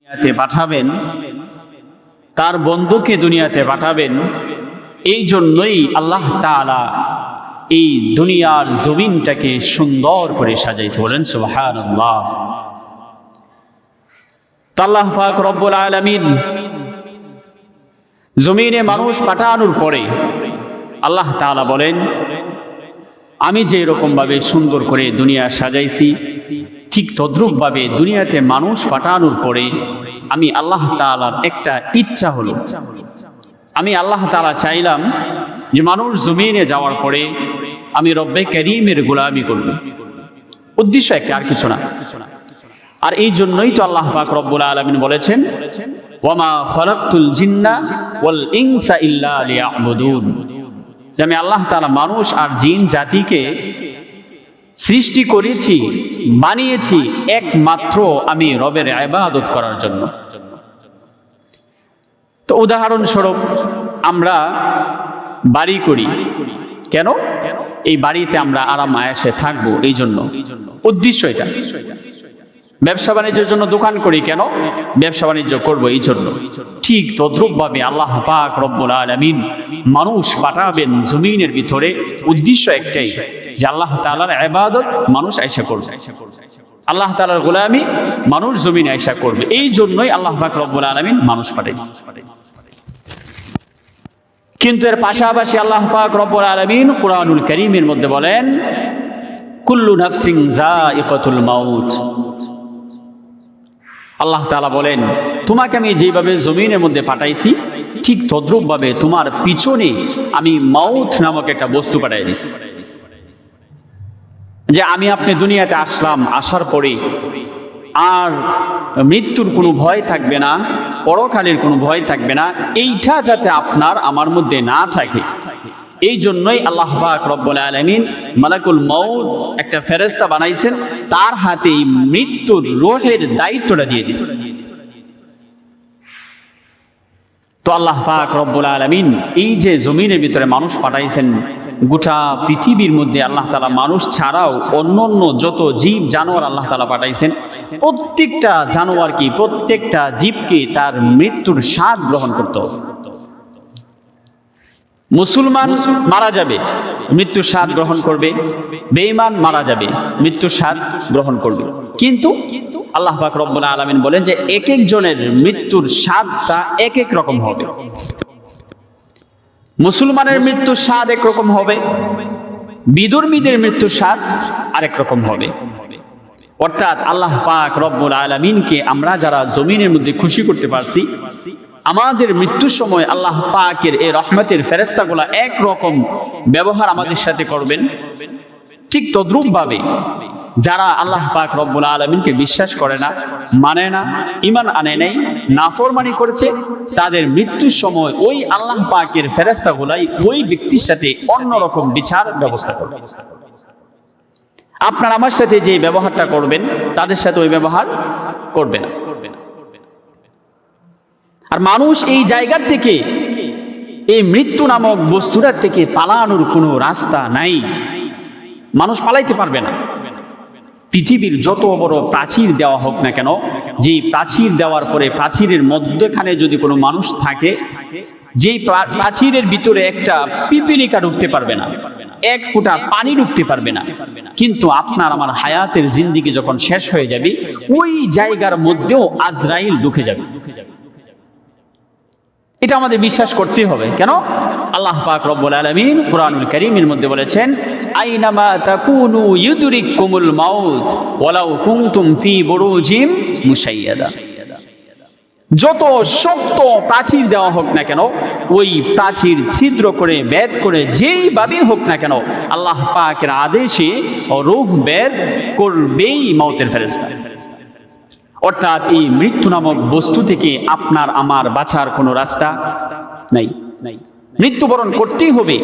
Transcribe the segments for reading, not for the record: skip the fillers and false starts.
দুনিয়াতে পাঠাবেন, তার বন্ধুকে দুনিয়াতে পাঠাবেন। এই জন্যই আল্লাহ তাআলা এই দুনিয়ার জমিনটাকে সুন্দর করে সাজাইছে। বলেন সুবহানাল্লাহ। আল্লাহ পাক রব্বুল আলামিন জমিনে মানুষ পাঠানোর পরে আল্লাহ তাআলা বলেন, আমি যে এরকম ভাবে সুন্দর করে দুনিয়া সাজাইছি, ঠিক তদ্রূপ ভাবে দুনিয়াতে মানুষ পাঠানোর পরে আমি আল্লাহ তাআলার একটা ইচ্ছা হলো, আমি আল্লাহ তাআলা চাইলাম যে মানুষ জমিনে যাওয়ার পরে আমি রব্বে কারীমের গোলামি করব। উদ্দেশ্য একটা, আর কিছু না। আর এই জন্যই তো আল্লাহ পাক রব্বুল আলামিন বলেছেন, ওয়ামা খালাকতুল জিন্না ওয়াল ইনসা ইল্লা লিয়াবুদুন, যে আমি আল্লাহ তাআলা মানুষ আর জিন জাতিকে সৃষ্টি করেছি, বানিয়েছি একমাত্র আমি রবের ইবাদত করার জন্য। তো উদাহরণস্বরূপ আমরা বাড়ি করি কেন? এই বাড়িতে আমরা আরাম আয়েশে থাকবো, এই জন্য উদ্দেশ্য এটা। ব্যবসা বাণিজ্যের জন্য দোকান করি কেন? ব্যবসা বাণিজ্য করবো এই জন্য। ঠিক তদ্রূপ ভাবে আল্লাহ পাক রব্বুল আলামিন মানুষ পাঠাবেন জমিনের ভিতরে, উদ্দেশ্য একটাই, যে আল্লাহ তাআলার ইবাদত মানুষ আয়েশা করবে, আল্লাহ তাআলার গোলামি মানুষ জমিনে আয়েশা করবে। এই জন্যই আল্লাহ পাক রব্বুল আলামিন মানুষ পাঠাইছে। কিন্তু এর পাশাপাশি আল্লাহ পাক রব্বুল আলামিন কুরআনুল কারীমের মধ্যে বলেন, কুল্লু নাফসিন যায়িকাতুল মাউত। আল্লাহ তাআলা বলেন, তোমাকে আমি যেভাবে জমিনের মধ্যে পাঠাইছি ঠিক তদ্রূপ ভাবে তোমার পিছনে আমি মাউত নামক একটা বস্তু পাঠাই দিছি। যে আমি আপনি দুনিয়াতে আসলাম, আসার পরে আর মৃত্যুর কোনো ভয় থাকবে না, পরকালের কোনো ভয় থাকবে না, এইটা যাতে আপনার আমার মধ্যে না থাকে, এই জন্যই আল্লাহ পাক রব্বুল আলামিন মালাকুল মাউত একটা ফেরেশতা বানাইছেন, তার হাতে মৃত্যুর রূহের দায়িত্বটা দিয়ে দিয়েছেন। তো আল্লাহ পাক রব্বুল আলামিন এই যে জমিনের ভিতরে মানুষ পাঠাইছেন, গোটা পৃথিবীর মধ্যে আল্লাহ তাআলা মানুষ ছাড়াও অন্যান্য যত জীব জানোয়ার আল্লাহ তাআলা পাঠাইছেন, প্রত্যেকটা জানোয়ার কি, প্রত্যেকটা জীবকে তার মৃত্যুর স্বাদ গ্রহণ করতে হবে। মুসলমান মারা যাবে, মৃত্যুর স্বাদ গ্রহণ করবে, বেঈমান মারা যাবে, মৃত্যুর স্বাদ গ্রহণ করবে। কিন্তু আল্লাহ পাক রব্বুল আলামিন বলেন যে এক একজনের মৃত্যুর স্বাদটা এক এক রকম হবে। মুসলমানের মৃত্যুর স্বাদ এক রকম হবে, বিধর্মীদের মৃত্যুর স্বাদ আরেক রকম হবে। অর্থাৎ আল্লাহ পাক রব্বুল আলামিনকে আমরা যারা জমিনের মধ্যে খুশি করতে পারছি, আমাদের মৃত্যুর সময় আল্লাহ পাকের এই রহমতের ফেরেশতাগুলা এক রকম ব্যবহার আমাদের সাথে করবেন। ঠিক তদ্রূপ ভাবে যারা আল্লাহ পাক রব্বুল আলামিনকে বিশ্বাস করে না, মানে না, ঈমান আনে নাই, নাফরমানি করেছে, তাদের মৃত্যুর সময় ওই আল্লাহ পাকের ফেরেশতাগুলাই ওই ব্যক্তির সাথে অন্যরকম বিচার ব্যবস্থা করবে। আপনার আমার সাথে যে ব্যবহারটা করবেন, তাদের সাথে ওই ব্যবহার করবে না। আর মানুষ এই জায়গার থেকে, এই মৃত্যু নামক বস্তুটার থেকে পালানোর কোনো রাস্তা নাই, মানুষ পালাইতে পারবে না। পৃথিবীর যত বড় প্রাচীর দেওয়া হোক না কেন, যে প্রাচীর দেওয়ার পরে প্রাচীরের মধ্যখানে যদি কোনো মানুষ থাকে, যেই প্রাচীরের ভিতরে একটা পিপিলিকা ঢুকতে পারবে না, এক ফোঁটা পানি ঢুকতে পারবে না। কিন্তু আপনার আমার হায়াতের জিন্দেগি যখন শেষ হয়ে যাবে, ওই জায়গার মধ্যেও আজরাইল ঢুকে যাবে। এটা আমাদের বিশ্বাস করতে হবে। কেন? আল্লাহ পাক রব্বুল আলামিন কুরআনুল কারীমের মধ্যে বলেছেন, আইনামা তাকুনু ইউদরিকুমুল মাউত ওয়ালাউ কুনতুম ফি বুরুজিম মুশাইয়াদা। যত শক্ত প্রাচীর দেওয়া হোক না কেন, ওই প্রাচীর ছিদ্র করে ভেদ করে যেইভাবে হোক না কেন, আল্লাহ পাকের আদেশে রূহ বের করবেই মাউতের ফেরেশতা। অর্থাৎ এই মৃত্যু নামক বস্তু থেকে আপনার আমার বাঁচার কোনো রাস্তা নাই। মৃত্যুবরণ করতেই হবে।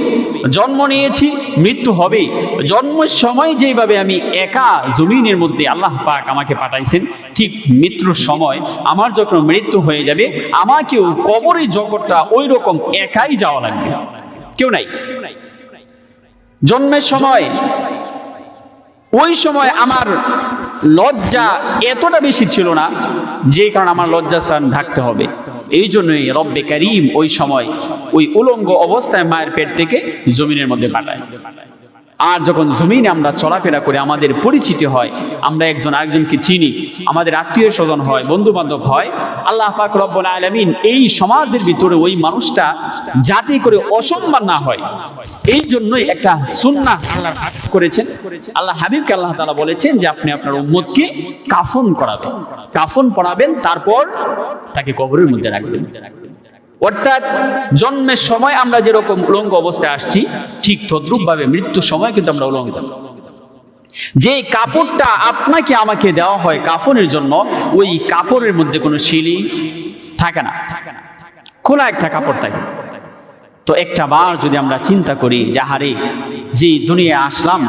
জন্ম নিয়েছি, মৃত্যু হবে। জন্মের সময় যেভাবে আমি একা জমিনের মধ্যে আল্লাহ পাক আমাকে পাঠাইছেন, ঠিক মৃত্যুর সময় আমার যখন মৃত্যু হয়ে যাবে, আমাকেও কবরের জগৎটা ওই রকম একাই যাওয়া লাগবে, কেউ নাই। জন্মের সময়, ওই সময় আমার লজ্জা এতটা বেশি ছিল না যে কারণে আমার লজ্জাস্থান ঢাকতে হবে। এই জন্যই রব্বে কারীম ওই সময় ওই উলঙ্গ অবস্থায় মায়ের পেট থেকে জমিনের মধ্যে পাঠায়। আর যখন জমিনে আমরা চলাফেরা করে আমাদের পরিচিতি হয়, আমরা একজন আরেকজনকে চিনি, আমাদের আত্মীয় স্বজন হয়, বন্ধু বান্ধব হয়, আল্লাহ পাক রব্বুল আলামিন এই সমাজের ভিতরে ওই মানুষটা যাতে করে অসম্মান না হয়, এই জন্যই একটা সুন্নাহ আল্লাহ করেছেন। আল্লাহ হাবিবকে আল্লাহ তাআলা বলেছেন যে আপনি আপনার উম্মতকে কাফন করাবেন, কাফন পরাবেন, তারপর তাকে কবরের মধ্যে রাখবেন। অর্থাৎ জন্মের সময় আমরা যেরকম উলঙ্গ অবস্থায় আসছি, ঠিক তদ্রুপ ভাবে মৃত্যুর সময় কিন্তু আমরা উলঙ্গ। যে কাপড়টা আপনাকে আমাকে দেওয়া হয় কাফনের জন্য, ওই কাপড়ের মধ্যে কোনো শিলি থাকে না, খোলা একটা কাপড় থাকে। তো একটা বার যদি আমরা চিন্তা করি যে হারে যে দুনিয়া আসলাম,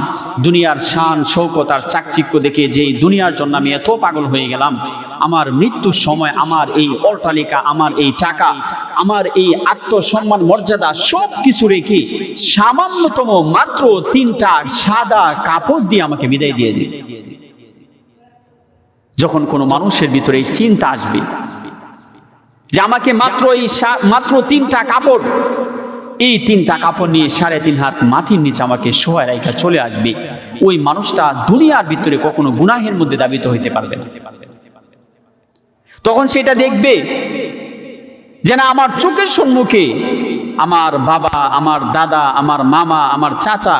দুনিয়ার শান শৌকত আর চাকচিক্য দেখে যে দুনিয়ার জন্য আমি এত পাগল হয়ে গেলাম, আমার মৃত্যুর সময় আমার এই অট্টালিকা, আমার এই টাকা, আমার এই আত্মসম্মান মর্যাদা সব কিছু রেখে সামান্যতম মাত্র 3টা সাদা কাপড় দিয়ে আমাকে বিদায় দিয়ে দিই। যখন কোনো মানুষের ভিতরে এই চিন্তা আসবে যে আমাকে মাত্র 3টা কাপড়, এই 3টা কাপড় নিয়ে 3.5 হাত মাটির নিচে আমাকে শোয়া রাইখা চলে আসবে, ওই মানুষটা দুনিয়ার ভিতরে কখনো গুনাহের মধ্যে দাবিত হইতে পারবে না। তখন সেটা দেখবে যে না, আমার চোখের সম্মুখে আমার বাবা, আমার দাদা, আমার মামা, আমার চাচা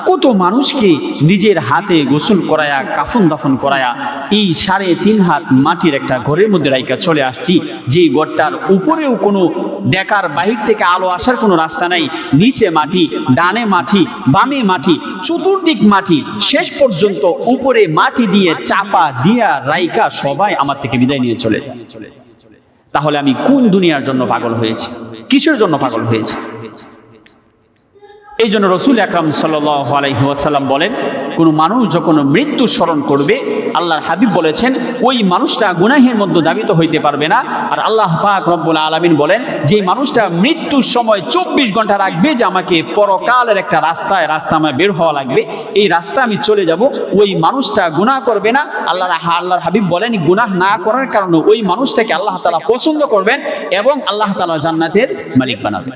কত মানুষকে নিজের হাতে গোসল করায়া, কাফন দাফন করায়া এই 3.5 হাত মাটির একটা ঘরের মধ্যে রাইখা চলে আসছি, যে ঘরটার উপরেও কোনো দেখার বাহির থেকে আলো আসার কোনো রাস্তা নাই, নিচে মাটি, ডানে মাটি, বামে মাটি, চতুর্দিক মাটি, শেষ পর্যন্ত উপরে মাটি দিয়ে চাপা দিয়া রাইখা সবাই আমার থেকে বিদায় নিয়ে চলে যায়। তাহলে আমি কোন দুনিয়ার জন্য পাগল হয়েছি, কিসের জন্য পাগল হয়েছি? এই জন্য রাসূল আকরাম সাল্লাল্লাহু আলাইহি ওয়াসাল্লাম বলেন, কোন মানুষ যখন মৃত্যু স্মরণ করবে, আল্লাহর হাবিব বলেছেন ওই মানুষটা গুনাহের মধ্যে দাবিত হইতে পারবে না। আর আল্লাহ পাক রব্বুল আলামিন বলেন, যে মানুষটা মৃত্যুর সময় 24 ঘন্টা রাখবে যে আমাকে পরকালের একটা রাস্তা আমার বের হওয়া লাগবে, এই রাস্তা আমি চলে যাব, ওই মানুষটা গুনাহ করবে না। আল্লাহর হাবিব বলেন, গুনাহ না করার কারণে ওই মানুষটাকে আল্লাহ তাআলা পছন্দ করবেন এবং আল্লাহ তাআলা জান্নাতের মালিক বানাবেন।